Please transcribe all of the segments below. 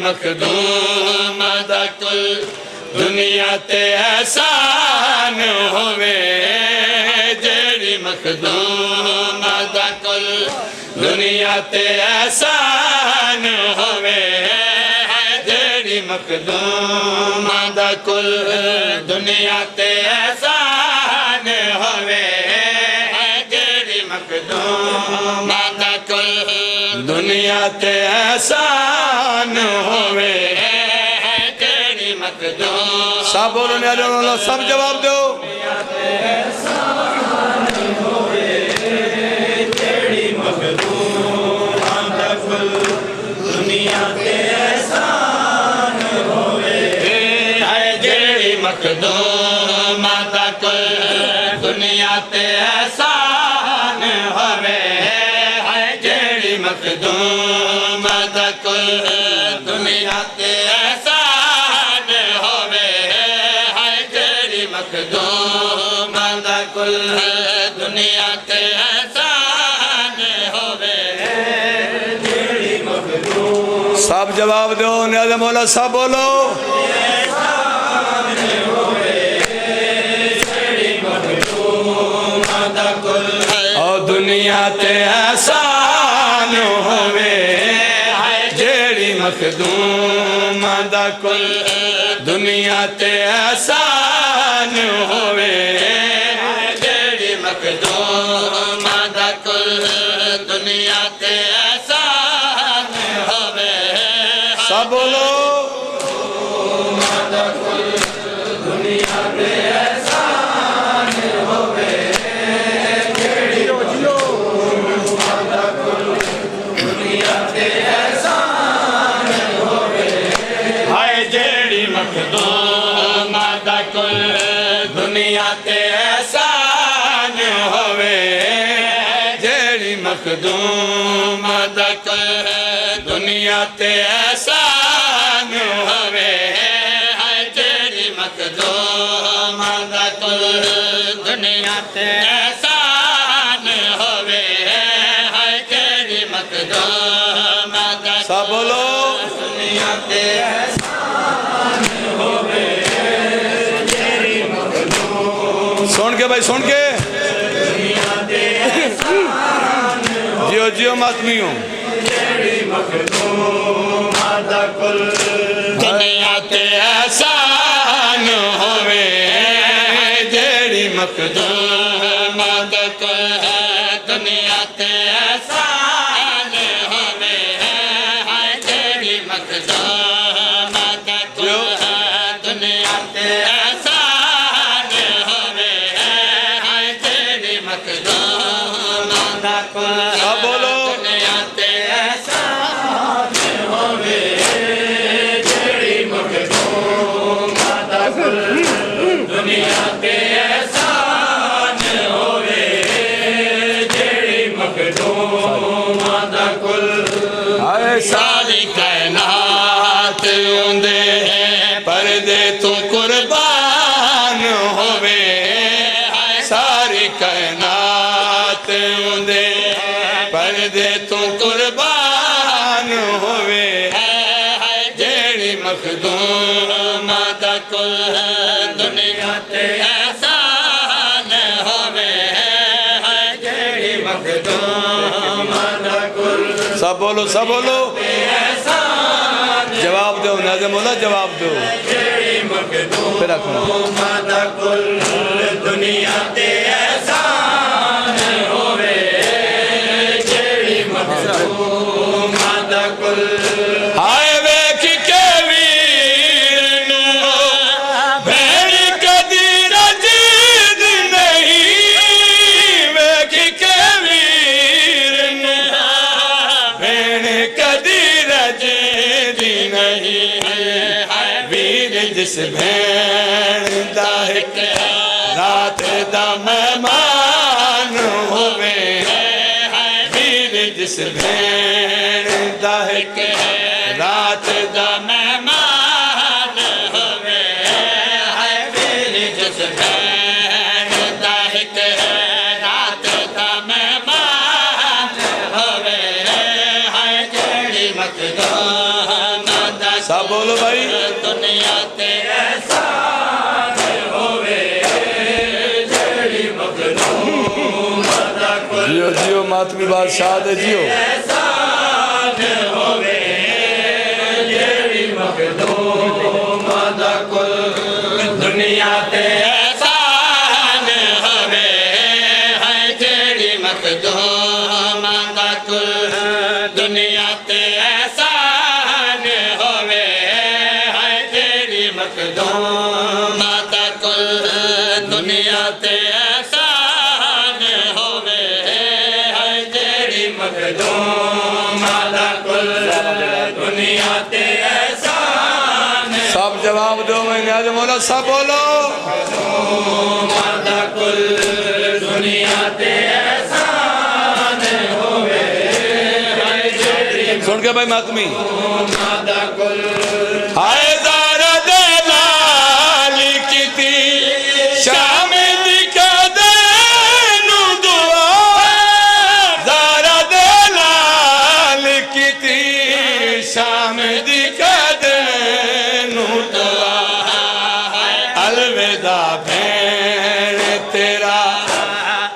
مخدوم دا کل دنیا تے احسان ہوئے جیڑی مخدوم دا کل دنیا تے احسان ہوئے جیڑی مخدوم دا کل دنیا تے احسان ہوئے جیڑی مخدوم دا کل دنیا تے احسان ہوئے جیڑی مخدوم سب بولو نیالے اللہ سب جواب دو دنیا تے احسان ہوئے جیڑی مخدوم دا کل دنیا تے احسان ہوئے جیڑی مخدوم دا کل دنیا تے احسان ہوئے جیڑی مخدوم دا کل دنیا تے احسان ہوئے جیڑی مخدوم دا کل دنیا تے احسان ہوئے جیڑی مخدوم سب جواب دو نیاز مولا سب بولو اور دنیا تے احسان ہوئے جیڑی مخدوم دا کل دنیا تے احسان ہوئے جیڑی مخدوم دا کل دنیا تے احسان ہوئے سب بولو دنیا تے احسان ہوئے مخدوم دا کل دنیا تے احسان ہوئے جیڑی مخدوم دا کل دنیا تے احسان ہوئے جیڑی مخدوم دا کل دنیا تے احسان ہوئے جیڑی مخدوم دا سب بولو دنیا تے احسان سن کے بھائی سن کے جیو جیو ماتمیوں دنیا تے احسان ہوئے جیڑی مخدوم دا کل دنیا تے احسان ہوئے جیڑی مخدوم دا کل دنیا تے احسان ہوئے جیڑی مخدوم دا کل سب بولو دنیا تے احسان ہوئے جیڑی مخدوم دا کل دنیا تے احسان ہوئے جیڑی مخدوم دا کل ساری کائنات اندے پردے تو قربان ہوئے ساری کائنات اندے پردے تو قربان ہوئے جیڑی مخدوم دا کل دنیا تے احسان ہوئے جیڑی مخدوم دا کل سب بولو سب بولو جواب دو ناظم مولا جواب دو جیڑی مخدوم دا کل دنیا تے احسان ہوئے جیڑی مخدوم دا کل ہائے ویکھ کے ویر نو بھیڑ کدی رجید نہیں ویکھ کے ویر نو بھیڑ کدی رجید نہیں ویر جس بھیڑ دا ایک رات دا مہمان ہوئے ویر جس بھیڑ دا ایک رات دا مہمان ہوئے ویر جس بھیڑ دا ایک رات دا مہمان ہوئے جیڑی مخدوم دا جیو جیو ماتمی بادشاہ دے جیو احسان ہووے جیڑی مخدوم دا کل دنیا تے احسان ہووے جیڑی مخدوم دا کل دنیا تے احسان ہووے جیڑی مخدوم دا کل دنیا تے احسان ہووے جیڑی مخدوم دا کل دنیا تے احسان سب جواب دو میں نیاز مولا سب بولو مخدوم دا کل دنیا تے احسان ہووے جیڑی سن کے بھائی ماتمی مخدوم دا کل آئے زارہ دلال کیتی شام دکھا دینو دعا زارہ دلال کیتی شام دکھا دینو دعا الوداع بین تیرا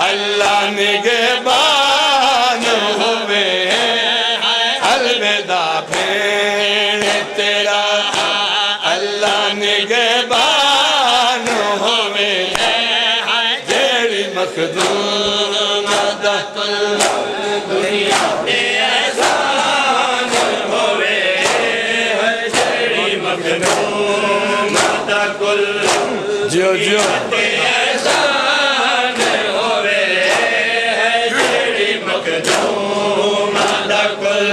اللہ نگہبان ہوئے الوداع بین تیرا اللہ نگہبان ہوئے جیڑی مخدوم دا کل دنیا تے احسان ہووے جیڑی مخدوم دا کل جیو جیو تے احسان ہووے جیڑی مخدوم دا کل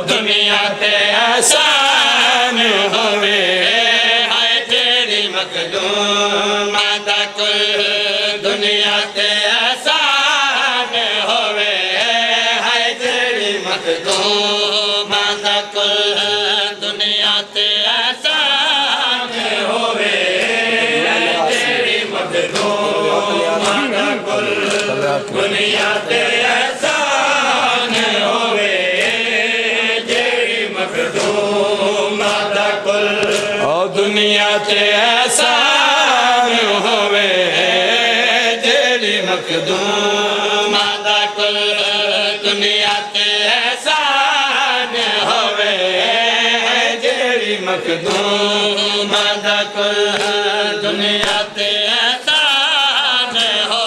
دنیا تے احسان ہووے جیڑی مخدوم دا کل دنیا تے احسان ہووے جیڑی مخدوم دا کل دنیا تے احسان ہووے جیڑی مخدوم دا کل دنیا تے احسان ہووے جیڑی مخدوم دا کل اور دنیا تے احسان ہوئے جیڑی مخدوم دا کل دنیا تے احسان ہووے جیڑی مخدوم دا کل دنیا تے احسان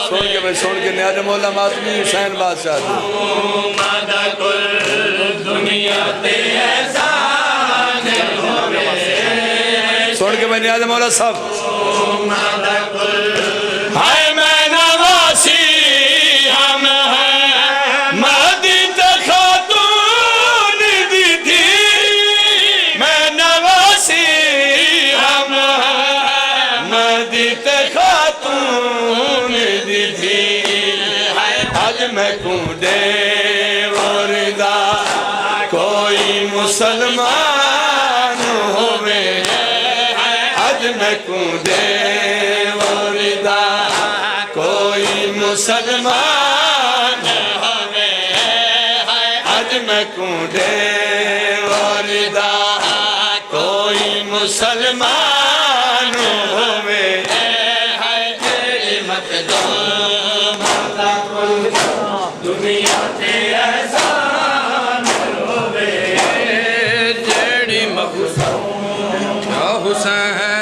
سن کے بھائی سن کے نیاز مولا ماتمی حسین بادشاہ دی دا کل دنیا تے احسان ہووے سن کے بھائی نیاز مولا سب دا کل ہائے میں نواسی ہم ہیں مہدی تے خاتون دی تھی میں نواسی ہم ہیں مہدی تے خاتون دی تھی آج میں کونڈے وردہ کوئی مسلمان ہوئے آج میں کونڈے وردہ کوئی مسلمان ہوئے آج میں کونڈے وردہ کوئی مسلمان ہوئے جیڑی مخدوم دا کل دنیا تے احسان ہووے جیڑی مخدوم حسین